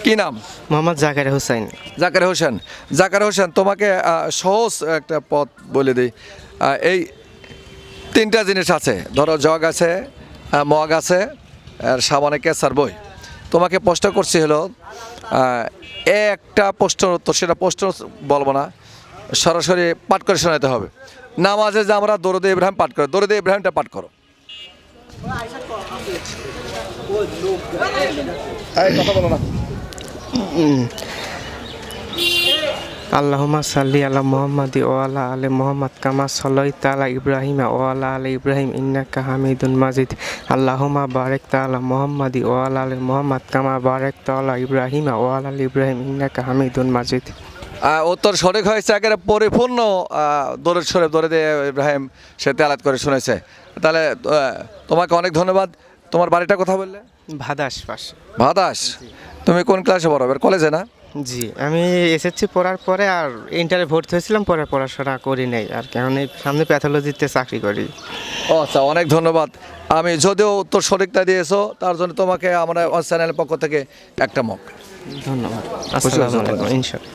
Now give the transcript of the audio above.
কি নাম? মোহাম্মদ জাকির হোসেন। জাকির হোসেন। জাকির হোসেন, তোমাকে সহজ একটা পথ বলে দিই। এই তিনটা জিনিস আছে, ধরো জগ আছে, মগ আছে, আর সাবানে কেসার বই। তোমাকে প্রশ্ন করছি হলো একটা প্রশ্নের উত্তর, সেটা প্রশ্ন বলবো না, সরাসরি পাঠ করে শোনাতে হবে। নামাজে যে আমরা দরুদ ইব্রাহিম পাঠ করো, দরুদ ইব্রাহিমটা পাঠ করো। কথা বলো না। আল্লাহুম্মা সাল্লি আলা মুহাম্মাদি ওয়া আলা আলি মুহাম্মাদ কামা সাল্লাইতা আলা ইব্রাহিম ওয়া আলা আলি ইব্রাহিম ইন্নাকা হামিদুন মাজিদ। আল্লাহুম্মা বারিক আলা মুহাম্মাদি ওয়া আলা আলি মুহাম্মাদ কামা বারাকতা আলা ইব্রাহিম ওয়া আলা আলি ইব্রাহিম ইন্নাকা হামিদুন মাজিদ। উত্তর সঠিক হয়েছে, একেবারে পরিপূর্ণ দরুদ শরীফ দরুদ ইব্রাহিম সে তেলাওয়াত করে শুনেছে। তাহলে তোমাকে অনেক ধন্যবাদ। তোমার বাড়িটা কথা বললে? ভাদাস পাশে। ভাদাস। তুমি কোন ক্লাসে পড়ো? এবার কলেজে না? জি, আমি এসএসসি পড়ার পরে আর ইন্টারে ভর্তি হয়েছিলাম, পরে পড়াশোনা করি নাই আর, কেমন সামনে প্যাথোলজিতে চাকরি করি। ও আচ্ছা, অনেক ধন্যবাদ। আমি যদিও উত্তর সঠিকটা দিয়েছো, তার জন্য তোমাকে আমরা চ্যানেলের পক্ষ থেকে একটা মগ। ধন্যবাদ। আসসালামু আলাইকুম। ইনশাআল্লাহ।